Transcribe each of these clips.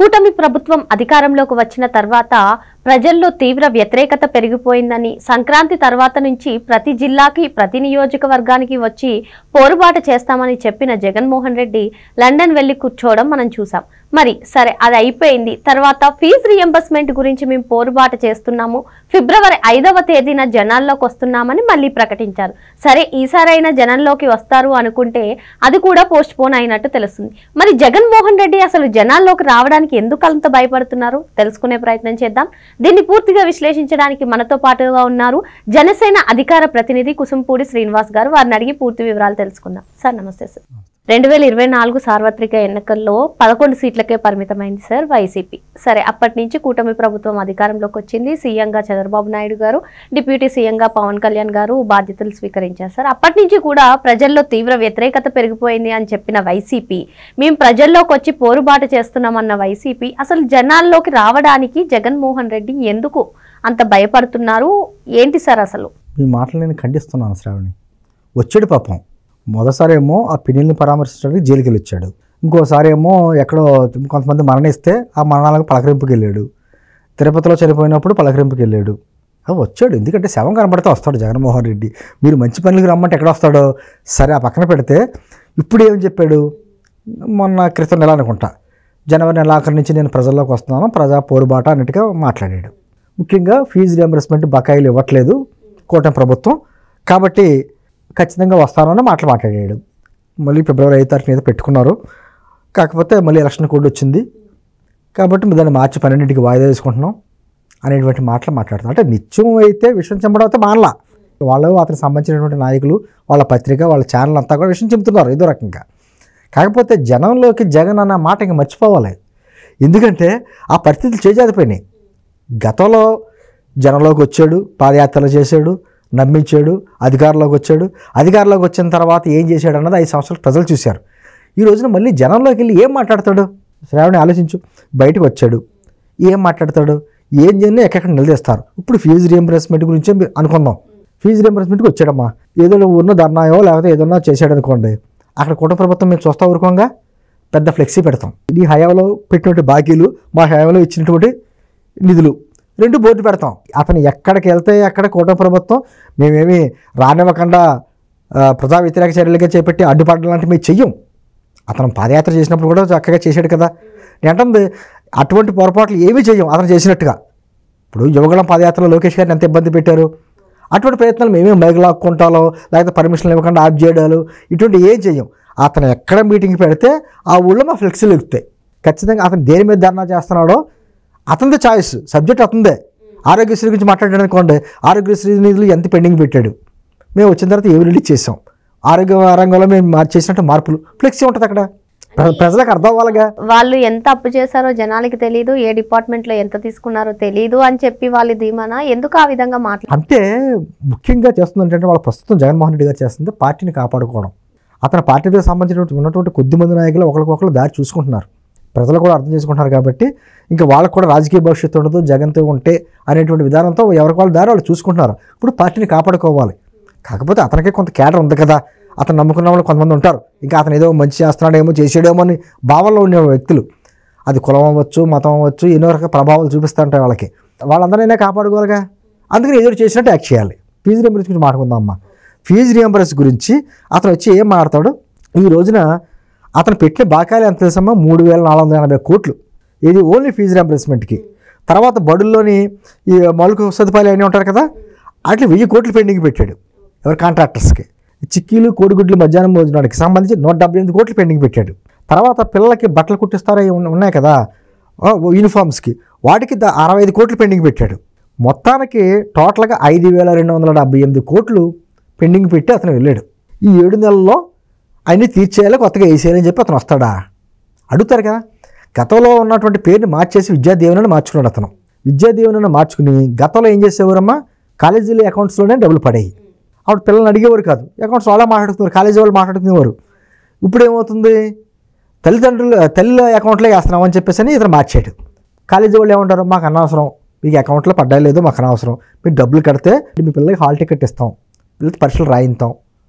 కూటమి ప్రభుత్వం అధికారంలోకి వచ్చిన తర్వాత ప్రజల్లో తీవ్ర వ్యతిరేకత పెరిగిపోయిందని, సంక్రాంతి తర్వాత నుంచి ప్రతి జిల్లాకి ప్రతి నియోజకవర్గానికి వచ్చి పోరుబాట చేస్తామని చెప్పిన జగన్మోహన్ రెడ్డి లండన్ వెళ్లి కూర్చోవడం మనం చూసాం. మరి సరే, అది అయిపోయింది. తర్వాత ఫీజు రియంబర్స్మెంట్ గురించి మేము పోరుబాట చేస్తున్నాము, ఫిబ్రవరి 5వ తేదీన జనాల్లోకి వస్తున్నామని మళ్ళీ ప్రకటించారు. సరే, ఈసారైనా జనంలోకి వస్తారు అనుకుంటే అది కూడా పోస్ట్ పోన్ అయినట్టు తెలుస్తుంది. మరి జగన్మోహన్ రెడ్డి అసలు జనాల్లోకి రావడానికి ఎందుకు అంత భయపడుతున్నారు తెలుసుకునే ప్రయత్నం చేద్దాం. దీన్ని పూర్తిగా విశ్లేషించడానికి మనతో పాటుగా ఉన్నారు జనసేన అధికార ప్రతినిధి కుసుంపూడి శ్రీనివాస్ గారు. వారిని అడిగి పూర్తి వివరాలు తెలుసుకుందాం. సార్ నమస్తే సార్. 2024 సార్వత్రిక ఎన్నికల్లో 11 సీట్లకే పరిమితమైంది సార్ వైసీపీ. సరే, అప్పటి నుంచి కూటమి ప్రభుత్వం అధికారంలోకి వచ్చింది. సీఎంగా చంద్రబాబు నాయుడు గారు, డిప్యూటీ సీఎంగా పవన్ కళ్యాణ్ గారు బాధ్యతలు స్వీకరించారు సార్. అప్పటి నుంచి కూడా ప్రజల్లో తీవ్ర వ్యతిరేకత పెరిగిపోయింది అని చెప్పిన వైసీపీ, మేము ప్రజల్లోకి వచ్చి పోరుబాట చేస్తున్నామన్న వైసీపీ అసలు జనాల్లోకి రావడానికి జగన్మోహన్ రెడ్డి ఎందుకు అంత భయపడుతున్నారు? ఏంటి సార్ అసలు? ఈ మాటలు నేను ఖండిస్తున్నాను శ్రావణి. వచ్చాడు పాపం. మొదటిసారి ఏమో ఆ పిన్నిల్ని పరామర్శించడానికి జైలుకి వెళ్ళి వచ్చాడు. ఇంకోసారి ఏమో ఎక్కడో కొంతమంది మరణిస్తే ఆ మరణాలకు పలకరింపుకి వెళ్ళాడు. తిరుపతిలో చనిపోయినప్పుడు పలకరింపుకి వెళ్ళాడు. వచ్చాడు, ఎందుకంటే శవం కనబడితే వస్తాడు జగన్మోహన్ రెడ్డి. మీరు మంచి పనులకు రమ్మంటే ఎక్కడ వస్తాడో. సరే, ఆ పక్కన పెడితే ఇప్పుడు ఏమని చెప్పాడు? మొన్న క్రితం నెల అనుకుంటా, జనవరి నెలాఖరు నుంచి నేను ప్రజల్లోకి వస్తున్నాను, ప్రజా పోరుబాట అన్నట్టుగా మాట్లాడాడు. ముఖ్యంగా ఫీజు రియంబర్స్మెంట్ బకాయిలు ఇవ్వట్లేదు కూటమి ప్రభుత్వం, కాబట్టి ఖచ్చితంగా వస్తానని మాట్లాడాడు. మళ్ళీ ఫిబ్రవరి 5వ తారీఖు మీద పెట్టుకున్నారు. కాకపోతే మళ్ళీ ఎలక్షన్ కోడ్ వచ్చింది కాబట్టి దాన్ని మార్చి 12కి వాయిదా వేసుకుంటున్నాం అనేటువంటి మాటలు మాట్లాడుతారు. అంటే నిత్యం అయితే విషయం చెంపడం అయితే మానలా. వాళ్ళు అతనికి సంబంధించినటువంటి నాయకులు, వాళ్ళ పత్రిక, వాళ్ళ ఛానల్ అంతా కూడా విషయం చెబుతున్నారు ఏదో రకంగా. కాకపోతే జనంలోకి జగన్ అన్న మాట ఇంక మర్చిపోవాలి. ఎందుకంటే ఆ పరిస్థితులు చేజారిపోయినాయి. గతంలో జనంలోకి వచ్చాడు, పాదయాత్రలు చేశాడు, నమ్మించాడు, అధికారంలోకి వచ్చాడు. అధికారంలోకి వచ్చిన తర్వాత ఏం చేశాడు అన్నది 5 సంవత్సరాలు ప్రజలు చూశారు. ఈ రోజున మళ్ళీ జనంలోకి వెళ్ళి ఏం మాట్లాడతాడు? శ్రావణి ఆలోచించు. బయటకు వచ్చాడు, ఏం మాట్లాడతాడు? ఏం చేయని ఎక్కడెక్కడ నిలదీస్తారు. ఇప్పుడు ఫీజు రియంబర్స్మెంట్ గురించి అనుకుందాం. ఫీజు రియంబర్స్మెంట్కి వచ్చాడమ్మా, ఏదో ఉన్న ధర్నాయో లేకపోతే ఏదన్నా చేశాడు అనుకోండి, అక్కడ కుటుంబ ప్రభుత్వం మేము చూస్తా ఊరుకోంగా పెద్ద ఫ్లెక్సీ పెడతాం. ఈ హయాంలో పెట్టినటువంటి బాకీలు, మా హయాంలో ఇచ్చినటువంటి నిధులు 2 బోర్డు పెడతాం. అతను ఎక్కడికి వెళ్తే అక్కడ కూటమి ప్రభుత్వం మేమేమి రానివ్వకుండా ప్రజా వ్యతిరేక చర్యలుగా చేపట్టి అడ్డుపడడం లాంటివి మేము చెయ్యం. అతను పాదయాత్ర చేసినప్పుడు కూడా చక్కగా చేశాడు కదా. ఏంటంటే అటువంటి పొరపాట్లు ఏమీ చెయ్యం అతను చేసినట్టుగా. ఇప్పుడు యువగళం పాదయాత్రలో లోకేష్ గారిని ఎంత ఇబ్బంది పెట్టారు. అటువంటి ప్రయత్నాలు మేమే మైక్ లాక్కుంటాలో లేకపోతే పర్మిషన్లు ఇవ్వకుండా ఆఫ్ చేయడాలు ఇటువంటి ఏం చెయ్యం. అతను ఎక్కడ మీటింగ్ పెడితే ఆ ఊళ్ళో మా ఫ్లెక్సీలు ఎక్కుతాయి. ఖచ్చితంగా అతను దేని మీద ధర్నా చేస్తున్నాడో అతనిదే చాయిస్, సబ్జెక్ట్ అతనిదే. ఆరోగ్యశ్రీ గురించి మాట్లాడాడు అనుకోండి, ఆరోగ్యశ్రీ నిధులు ఎంత పెండింగ్ పెట్టాడు, మేము వచ్చిన తర్వాత ఏమి రిలీజ్ చేసాం, ఆరోగ్య రంగంలో మేము చేసినట్టు మార్పులు, ఫ్లెక్సీ ఉంటుంది అక్కడ. ప్రజలకు అర్థం అవ్వాలిగా. వాళ్ళు ఎంత అప్పు చేశారో జనాలకి తెలియదు, ఏ డిపార్ట్మెంట్లో ఎంత తీసుకున్నారో తెలియదు అని చెప్పి వాళ్ళు ధీమానా ఎందుకు ఆ విధంగా అంటే ముఖ్యంగా చేస్తుంది ఏంటంటే వాళ్ళ ప్రస్తుతం జగన్మోహన్ రెడ్డి గారు చేస్తుంది పార్టీని కాపాడుకోవడం. అతని పార్టీకి సంబంధించినటువంటి ఉన్నటువంటి కొద్దిమంది నాయకులు ఒకరికొకరు దారి చూసుకుంటున్నారు. ప్రజలు కూడా అర్థం చేసుకుంటున్నారు కాబట్టి ఇంకా వాళ్ళకు కూడా రాజకీయ భవిష్యత్తు ఉండదు జగన్తో ఉంటే అనేటువంటి విధానంతో ఎవరికి వాళ్ళ దారి వాళ్ళు చూసుకుంటున్నారు. ఇప్పుడు పార్టీని కాపాడుకోవాలి. కాకపోతే అతనికి కొంత కేడర్ ఉంది కదా, అతను నమ్ముకున్న వాళ్ళు కొంతమంది ఉంటారు. ఇంకా అతను ఏదో మంచి చేస్తున్నాడేమో చేసాడేమో అని భావనలో ఉండే వ్యక్తులు, అది కులం అవ్వచ్చు, మతం అవ్వచ్చు, ఎన్నో రకాల ప్రభావాలు చూపిస్తూ ఉంటాయి వాళ్ళకి. వాళ్ళందరినీ కాపాడుకోవాలిగా. అందుకని ఎదురు చేసినట్టు యాక్ట్ చేయాలి. ఫీజు రియంబర్స్ గురించి మాట్లాడుకుందాం అమ్మ. ఫీజు రియంబర్స్ గురించి అతను వచ్చి ఏం మాట్లాడతాడు? ఈ రోజున అతను పెట్టిన బాకాయలు ఎంత తెలుసమ్మా? 3,480 కోట్లు. ఇది ఓన్లీ ఫీజు రియంబర్స్మెంట్కి. తర్వాత బడుల్లోని ఈ మౌలిక సదుపాయాలు అన్నీ ఉంటారు కదా, అట్లా 1000 కోట్లు పెండింగ్ పెట్టాడు ఎవరు కాంట్రాక్టర్స్కి. చిక్కీలు, కోడిగుడ్లు, మధ్యాహ్నం భోజనానికి సంబంధించి 178 కోట్లు పెండింగ్ పెట్టాడు. తర్వాత పిల్లలకి బట్టలు కుట్టిస్తారా ఉన్నాయి కదా యూనిఫామ్స్కి, వాటికి 65 కోట్లు పెండింగ్ పెట్టాడు. మొత్తానికి టోటల్గా 5,278 కోట్లు పెండింగ్ పెట్టి అతను వెళ్ళాడు. ఈ 7 నెలల్లో అన్నీ తీర్చేయాలి, కొత్తగా వేసేయాలని చెప్పి అతను వస్తాడా? అడుగుతారు కదా. గతంలో ఉన్నటువంటి పేరుని మార్చేసి విద్యాదీవెనని మార్చుకున్నాడు అతను. విద్యాదీవెనని మార్చుకుని గతంలో ఏం చేసేవారమ్మా? కాలేజీల అకౌంట్స్లోనే డబ్బులు పడాయి. అప్పుడు పిల్లల్ని అడిగేవారు కాదు, అకౌంట్స్ వాళ్ళే మాట్లాడుతున్నారు, కాలేజీ వాళ్ళు మాట్లాడుకునేవారు. ఇప్పుడు ఏమవుతుంది? తల్లి అకౌంట్లో వేస్తున్నామని చెప్పేసి అని ఇతను మార్చాడు. కాలేజీ వాళ్ళు ఏమంటారు? మాకు అనవసరం, మీకు అకౌంట్లో పడ్డా లేదో మాకు అనవసరం, మీరు డబ్బులు కడితే మీ పిల్లలకి హాల్ టికెట్ ఇస్తాం, పిల్లలకి పరీక్షలు రాయిస్తాం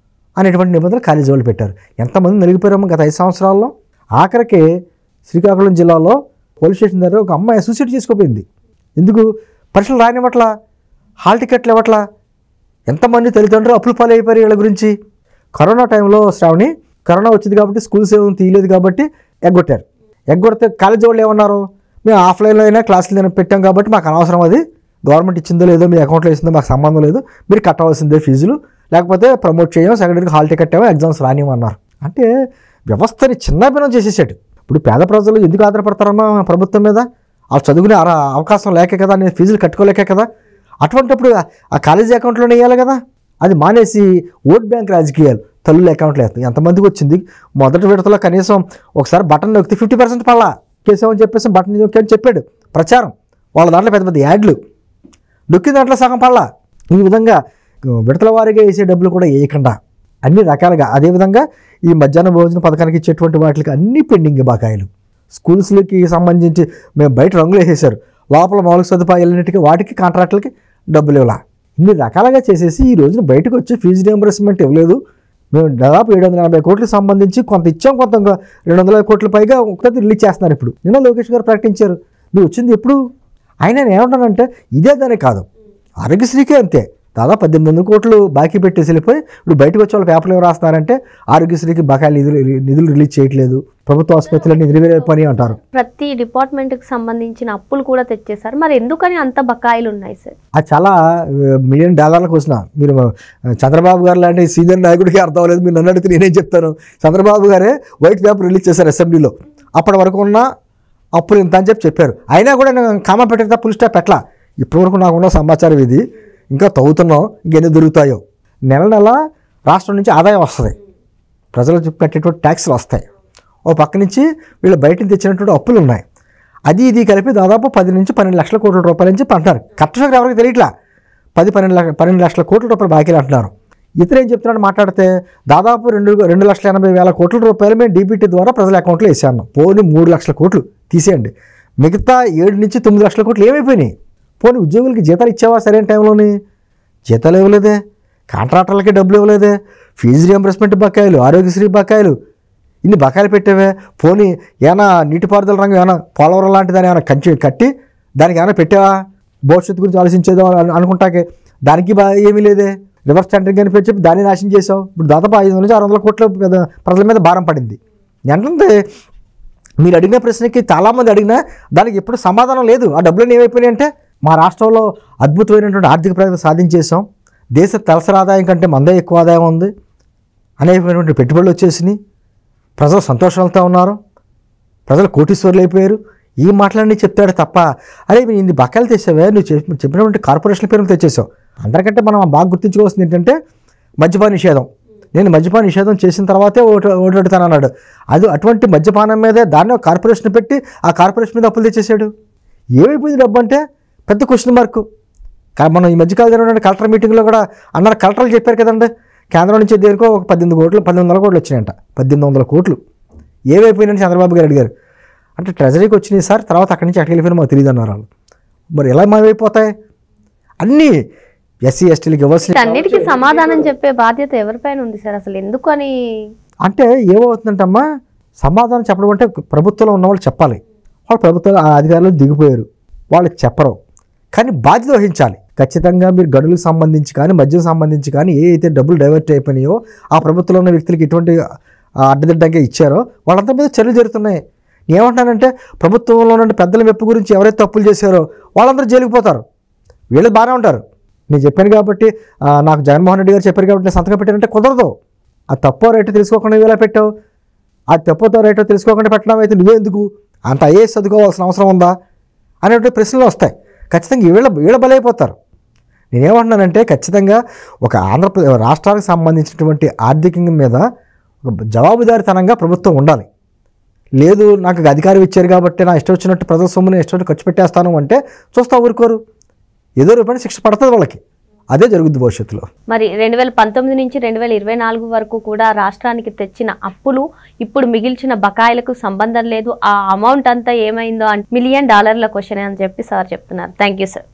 అనేటువంటి నిబంధనలు కాలేజీ వాళ్ళు పెట్టారు. ఎంతమంది నలిగిపోయారో గత 5 సంవత్సరాల్లో. ఆఖరికి శ్రీకాకుళం జిల్లాలో పోలీస్ స్టేషన్ దగ్గర ఒక అమ్మాయి సూసైడ్ చేసుకోపోయింది. ఎందుకు? పరీక్షలు రానివ్వట్లా, హాల్ టికెట్లు ఇవ్వట్లా. ఎంతమంది తల్లిదండ్రులు అప్పులు పాలైపోయారు వీళ్ళ గురించి. కరోనా టైంలో శ్రావణి, కరోనా వచ్చింది కాబట్టి స్కూల్స్ ఏమీ తీయలేదు కాబట్టి ఎగ్గొట్టారు. ఎగ్గొడితే కాలేజీ వాళ్ళు ఏమన్నారు, మేము ఆఫ్లైన్లో అయినా క్లాసులు పెట్టాం కాబట్టి మాకు అనవసరం, అది గవర్నమెంట్ ఇచ్చిందో లేదో మీ అకౌంట్లో వేసిందో మాకు సంబంధం లేదు, మీరు కట్టవలసిందే ఫీజులు, లేకపోతే ప్రమోట్ చేయము, సెకండరీకి హాల్ టికెట్ ఏమో, ఎగ్జామ్స్ రానివ్వన్నారు. అంటే వ్యవస్థని చిన్నభిన్నం చేసేసాడు. ఇప్పుడు పేద ప్రజలు ఎందుకు ఆధారపడతారమ్మా ప్రభుత్వం మీద? ఆ చదువుకునే అవకాశం లేకే కదా, నేను ఫీజులు కట్టుకోలేకే కదా. అటువంటిప్పుడు ఆ కాలేజీ అకౌంట్లోనే వేయాలి కదా. అది మానేసి ఓట్ బ్యాంక్ రాజకీయాలు తల్లుల అకౌంట్లో వేస్తాయి. ఎంతమందికి వచ్చింది? మొదటి విడతలో కనీసం ఒకసారి బటన్ నొక్కితే 50% పడలా కేసేమని చెప్పేసి బటన్ నొక్కి అని చెప్పాడు ప్రచారం. వాళ్ళ దాంట్లో పెద్ద పెద్ద యాడ్లు, నొక్కిన దాంట్లో సగం పడలా. ఈ విధంగా విడతల వారీగా వేసే డబ్బులు కూడా వేయకుండా అన్ని రకాలుగా. అదేవిధంగా ఈ మధ్యాహ్న భోజన పథకానికి ఇచ్చేటువంటి వాటికి అన్ని పెండింగ్ బకాయిలు. స్కూల్స్కి సంబంధించి మేము బయట రంగులు వేసేసారు, లోపల మౌలిక సదుపాయాలన్నిటికీ వాటికి కాంట్రాక్టులకి డబ్బులు ఇవ్వాల. ఇన్ని రకాలుగా చేసేసి ఈ రోజున బయటకు వచ్చి ఫీజు రియంబర్స్మెంట్ ఇవ్వలేదు. మేము దాదాపు 780 కోట్లకు సంబంధించి కొంత ఇచ్చాం, కొంత 200 కోట్ల పైగా ఒకటి రిలీజ్ చేస్తున్నారు. ఇప్పుడు నిన్న లోకేష్ గారు ప్రకటించారు. నువ్వు వచ్చింది ఎప్పుడు? ఆయన నేను ఏమంటానంటే ఇదే దానే కాదు, ఆరోగ్యశ్రీకే అంతే. దాదాపు 1800 కోట్లు బాకీ పెట్టేసి వెళ్ళిపోయి ఇప్పుడు బయటకు వచ్చే వాళ్ళు పేపర్లు ఎవరు రాస్తున్నారంటే ఆరోగ్యశ్రీకి బకాయిలు నిధులు రిలీజ్ చేయట్లేదు, ప్రభుత్వ ఆసుపత్రులన్నీ నిలివేపని అంటారు. ప్రతి డిపార్ట్మెంట్కి సంబంధించిన అప్పులు కూడా తెచ్చేశారు. మరి ఎందుకని అంత బకాయిలు ఉన్నాయి సార్? అది చాలా $1 మిలియన్ వచ్చిన. మీరు చంద్రబాబు గారు లాంటి సీనియర్ నాయకుడికి అర్థం అవ్వలేదు. మీరు నన్ను అడిగితే నేనేం చెప్తాను? చంద్రబాబు గారే వైట్ పేపర్ రిలీజ్ చేశారు అసెంబ్లీలో. అప్పటి వరకు ఉన్న అప్పులు ఇంత అని చెప్పారు. అయినా కూడా నేను కామా పెట్టేదా ఫుల్ స్టాప్ పెట్టలా. ఇప్పటివరకు నాకున్న సమాచారం ఇది. ఇంకా తవ్వుతున్నాం, ఇంకెన్ని దొరుకుతాయో. నెల నెల రాష్ట్రం నుంచి ఆదాయం వస్తుంది, ప్రజలు కట్టేటువంటి ట్యాక్స్లు వస్తాయి. ఓ పక్క నుంచి వీళ్ళు బయట తెచ్చినటువంటి అప్పులు ఉన్నాయి. అది ఇది కలిపి దాదాపు 10 నుంచి 12 లక్షల కోట్ల రూపాయల నుంచి అంటున్నారు. కరెక్ట్గా ఎవరికి తెలియట్లా. 12 లక్షల కోట్ల రూపాయలు బాకీలు అంటున్నారు. ఇతరు ఏం చెప్తున్నాడు మాట్లాడితే దాదాపు 2,80,000 కోట్ల రూపాయలు మేము డీబీటీ ద్వారా ప్రజల అకౌంట్లో వేసాను. పోనీ 3 లక్షల కోట్లు తీసేయండి, మిగతా 7 నుంచి 9 లక్షల కోట్లు ఏమైపోయినాయి? పోనీ ఉద్యోగులకి జీతాలు ఇచ్చావా సరైన టైంలోని? జీతాలు ఇవ్వలేదే, కాంట్రాక్టర్లకి డబ్బులు ఇవ్వలేదే, ఫీజు రియంబర్స్మెంట్ బకాయిలు, ఆరోగ్యశ్రీ బకాయిలు, ఇన్ని బకాయిలు పెట్టావే. పోనీ ఏమైనా నీటిపారుదల రంగం, ఏమైనా పోలవరం లాంటి దాన్ని ఏమైనా కట్టి దానికి ఏమైనా పెట్టావా? భవిష్యత్తు గురించి ఆలోచించేదో అనుకుంటాకే దానికి ఏమీ లేదే. రివర్స్ టెండరింగ్ అని చెప్పి దాన్ని నాశనం చేసావు. ఇప్పుడు దాదాపు 500 నుంచి 600 కోట్ల ప్రజల మీద భారం పడింది. అంటే మీరు అడిగిన ప్రశ్నకి చాలామంది అడిగినా దానికి ఎప్పుడు సమాధానం లేదు. ఆ డబ్బులు ఏమైపోయినాయి అంటే, మా రాష్ట్రంలో అద్భుతమైనటువంటి ఆర్థిక ప్రగతి సాధించేసాం, దేశ తలసరి ఆదాయం కంటే మందే ఎక్కువ ఆదాయం ఉంది, అనేకమైనటువంటి పెట్టుబడులు వచ్చేసినాయి, ప్రజలు సంతోషాలతో ఉన్నారు, ప్రజలు కోటీశ్వర్లు అయిపోయారు, ఈ మాటలన్నీ చెప్తాడు తప్ప అరే మీరు ఇన్ని బకాయిలు తెచ్చావే, నువ్వు చెప్పినటువంటి కార్పొరేషన్ పేరును తెచ్చేసావు. అందరికంటే మనం బాగా గుర్తించుకోవాల్సింది ఏంటంటే మద్యపాన నిషేధం. నేను మద్యపాన నిషేధం చేసిన తర్వాతే ఓటు అన్నాడు. అది అటువంటి మద్యపానం మీదే దాన్ని కార్పొరేషన్ పెట్టి ఆ కార్పొరేషన్ మీద అప్పులు తెచ్చేసాడు. ఏమైపోయింది డబ్బు అంటే పెద్ద క్వశ్చన్ మార్కు. మనం ఈ మధ్యకాలం జరిగిన కలెక్టర్ మీటింగ్లో కూడా అన్నారు, కలెక్టర్లు చెప్పారు కదండి, కేంద్రం నుంచి దేనికో ఒక 1800 కోట్లు వచ్చినాయంట. 1800 కోట్లు ఏమైపోయినాయని చంద్రబాబు గారు అడిగారు. అంటే ట్రెజరీకి వచ్చినాయి సార్, తర్వాత అక్కడి నుంచి అక్కడికి వెళ్ళిపోయినా మాకు తెలియదు అన్నారు వాళ్ళు. మరి ఎలా మాయమైపోతాయి అన్నీ? ఎస్సీ ఎస్టీలకు ఇవ్వాల్సిన అన్నిటికీ సమాధానం చెప్పే బాధ్యత ఎవరిపైన ఉంది సార్? అసలు ఎందుకని అంటే ఏమవుతుందంటమ్మా, సమాధానం చెప్పడం అంటే ప్రభుత్వంలో ఉన్నవాళ్ళు చెప్పాలి. వాళ్ళు ప్రభుత్వం అధికారులు దిగిపోయారు, వాళ్ళకి చెప్పరు, కానీ బాధ్యత వహించాలి. ఖచ్చితంగా మీరు గనులకు సంబంధించి కానీ మద్యం సంబంధించి కానీ ఏ అయితే డబ్బులు డైవర్ట్ అయిపోయినాయో ఆ ప్రభుత్వంలో ఉన్న వ్యక్తులకి ఎటువంటి అడ్డదిడ్డంగా ఇచ్చారో వాళ్ళంతా మీద చర్యలు జరుగుతున్నాయి. ఏమంటానంటే ప్రభుత్వంలో ఉన్న పెద్దల మెప్పు గురించి ఎవరైతే తప్పులు చేశారో వాళ్ళందరూ జైలుకి పోతారు, వీళ్ళు బాగానే ఉంటారు. నేను చెప్పాను కాబట్టి, నాకు జగన్మోహన్ రెడ్డి గారు చెప్పారు కాబట్టి నేను సంతకం పెట్టానంటే కుదరదు. ఆ తప్పో రైటో తెలుసుకోకుండా ఇలా పెట్టావు, ఆ తప్పో రైటో తెలుసుకోకుండా పెట్టడం అయితే నువ్వే ఎందుకు అంత ఐఏఎస్ చదువుకోవాల్సిన అవసరం ఉందా అనేటువంటి ప్రశ్నలు వస్తాయి. ఖచ్చితంగా వీళ్ళ బలైపోతారు. నేనేమంటున్నానంటే ఖచ్చితంగా ఒక ఆంధ్రప్రదేశ్ రాష్ట్రానికి సంబంధించినటువంటి ఆర్థికంగా మీద ఒక జవాబుదారీతనంగా ప్రభుత్వం ఉండాలి. లేదు నాకు అధికారం ఇచ్చారు కాబట్టి నా ఇష్టం వచ్చినట్టు ప్రజల సొమ్ముని ఇష్టం ఖర్చు పెట్టేస్తాను అంటే చూస్తా ఊరుకోరు, ఏదో రూపాయలు శిక్ష పడుతుంది వాళ్ళకి. అదే జరుగుద్ది భవిష్యత్తులో. మరి 2019 నుంచి 2024 వరకు కూడా రాష్ట్రానికి తెచ్చిన అప్పులు ఇప్పుడు మిగిల్చిన బకాయిలకు సంబంధం లేదు. ఆ అమౌంట్ అంతా ఏమైందో $1 మిలియన్ క్వశ్చన్ అని చెప్పి సార్ చెప్తున్నారు. Thank you sir.